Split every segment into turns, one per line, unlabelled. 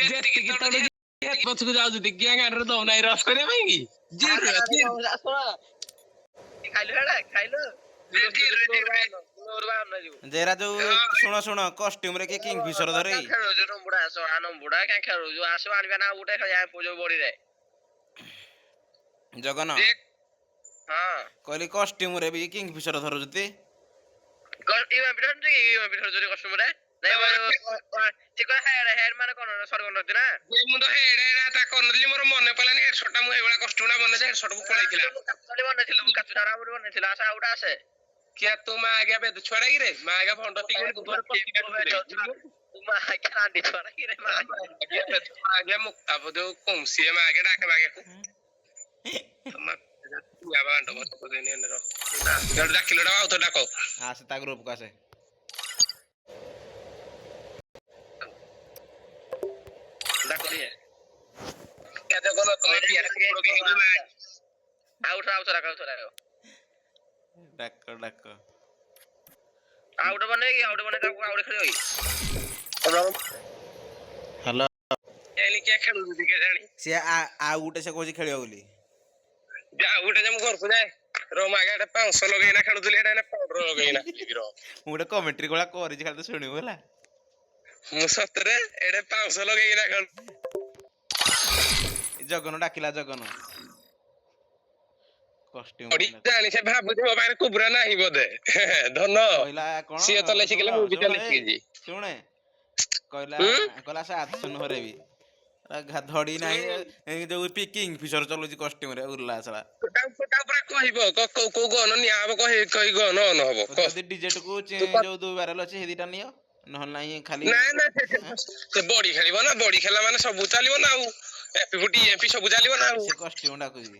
ଯେତିକି ତଳେ ପଛକୁ ଯାଉଛି ଟିକିଆ ଗାଁରେ ଦଉନାହିଁ ରସ କରିବା ପାଇଁ କି
ଯେରା ଯୋଉ ଶୁଣ କଷ୍ଟ୍ୟୁମ ରେ କିଏ କିଙ୍ଗଫିଶର ଧରେ ଜଗନ କହିଲି କଷ୍ଟ୍ୟୁମ ରେ ବି କିଙ୍ଗଫିଶର ଧରୁଛନ୍ତି
ମୋର ମନେ ପଡିଲାନି ହେଡସଟ ମୁଁ ଏଇଭଳିଆ କଷ୍ଟ୍ୟୁମ ବନେଇ ହେଡସଟ କୁ ପଳେଇଥିଲା କିଆ ତୁ ମା ଆଜ୍ଞା ବେଦ ଛୁଆଡା କିରେ ମା ଆଜ୍ଞା ଭଣ୍ଡ ଆଜ୍ଞା ମୁକ୍ତା ଯୋଉ କୌଣସି ମା ଆଜ୍ଞା ଡାକେ ମାଗିବାକୁ ଡାକିଲ ଆଉ ତ ଡାକ
ଆସେ ତା ଗ୍ରୁପକୁ ଆସେ ଡାକ
ଆଉଟେ ବନେଇ ତାକୁ ଆଉଟେ ଖେଳିବ
ହ୍ୟାଲୋ
କିଏ ଖେଳୁଛନ୍ତି କେଜାଣି
ସିଏ ଆଉ ଗୋଟେ ସେ କହୁଛି ଖେଳିବ ବୋଲି
ଆଉ ଗୋଟେ ଯେ ମୁଁ ଘରକୁ ଯାଏ ରୋମାଗା ଏଟା 500 ଲଗେଇନା ଖେଳୁଥିଲି ଏଟା ପାଉଡର ଲଗେଇନା
ମୁଁ ଗୋଟେ କମେଣ୍ଟ୍ରି ଗୁଡା କରିଛି ଖାଲି ତ ଶୁଣିବୁ ହେଲା
ମୁଁ ସତରେ ଏଟା 500 ଲଗେଇନା ଖେଳୁ
ଜଗନ ଡାକିଲା ଜଗନ କଷ୍ଟ୍ୟୁମ
ଜାଣି ସେ ଭାବୁଛି ମୋ ପାଖରେ କୁବୁରା ନାହିଁ ବୋଧେ ଧନ ସିଏ ତଲେ ଶିଖିଲେ ମୁଁ ବି ତଲେ ଶିଖିଛି
ଶୁଣେ କହିଲା ସେ ଆସନ ହରେ ବି ଧଡି ନାହିଁ ଯୋଉ କିଙ୍ଗଫିଶର ଚଲଉଛି କଷ୍ଟ୍ୟୁମ ରେ ଉର୍ଲା ସଳା
କହିବ କୋଉ ଗନ ନିଆ ହବ କହି ଗନ ଅନ ହବ
ଯଦି ଡିଜେଟ କୁ ଯୋଉ ଦୁଇ ବାରେଲ ଅଛି ସେଇଟା ନିଅ ନହେଲେ ନାହିଁ ଖାଲି
ସେ ବଡି ଖେଳିବ ନା ବଡି ଖେଳିଲା ମାନେ ସବୁ ଚାଲିବ ନା ଆଉ ଏପି ଏପି ସବୁ ଚାଲିବ ନା ଆଉ
ସେ କଷ୍ଟ୍ୟୁମ ଡାକୁଛି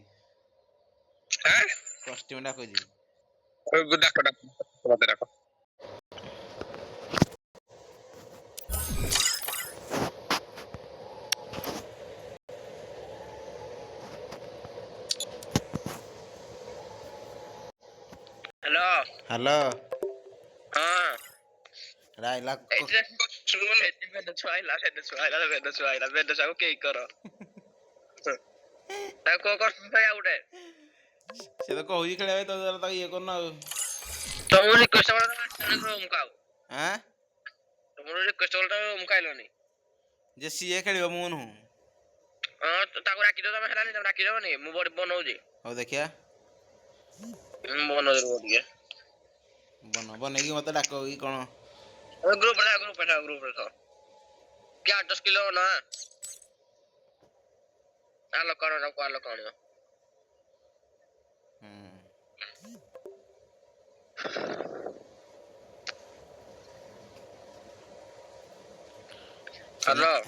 କଷ୍ଟ୍ୟୁମ ଡାକୁଛି
ଡାକ ମତେ ଡାକ
ହ୍ୟାଲୋ
ହଁ
ରାଇଲା ସେ ତ କହୁଛି ଖେଳିବା ପାଇଁ ତ ଇଏ କରୁନ ଆଉ ଯେ ସିଏ ଖେଳିବ ମୁଁ ନୁହଁ
ତାକୁ ରାଖିଦବ ତମେ ହେଲାନି ତମେ ରାଖିଦବନି ମୁଁ ବନଉଛି
ହଉ ଦେଖିଆ ବନେଇକି ମତେ ଡାକ କି କଣ
ଗ୍ରୁପ ରେ क्या 10 किलो ना आलो करो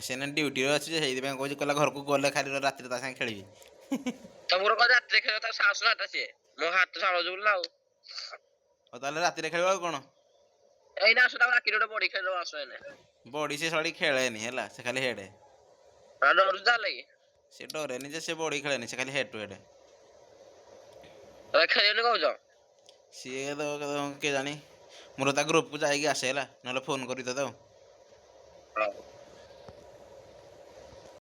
ସେନା ଡ୍ୟୁଟିରେ ଅଛି ଯେ ସେଇଥିପାଇଁ କହୁଛି କହିଲା ଘରକୁ ଗଲେ ଖାଲି ରାତିରେ ତା ସାଙ୍ଗେ ଖେଳିବି
ତମର କଣ ରାତିରେ ଖେଳିବ ତା ସାହସ ହାତ ସିଏ ମୋ ହାତ ସାଳୁଛୁ ନା ଆଉ
ତାହେଲେ ରାତିରେ ଖେଳିବ ଆଉ କଣ
ଏଇନା ଆସ ତାକୁ ରାତିରେ ଗୋଟେ ବଡି ଖେଳିଦବ ଆସ ଏଇନା
ବଡି ସେ ଶଳି ଖେଳେନି ହେଲା ସେ ଖାଲି ହେଡ ସେ ଡରେନି ଯେ ସେ ବଡି ଖେଳେନି ସେ ଖାଲି ହେଡ ଟୁ ହେଡ
ଖେଳିବନି କହୁଛ
ସିଏ କେଜାଣି ମୋର ତା ଗ୍ରୁପକୁ ଯାଇକି ଆସେ ହେଲା ନହେଲେ ଫୋନ କରି ତତେ ଆଉ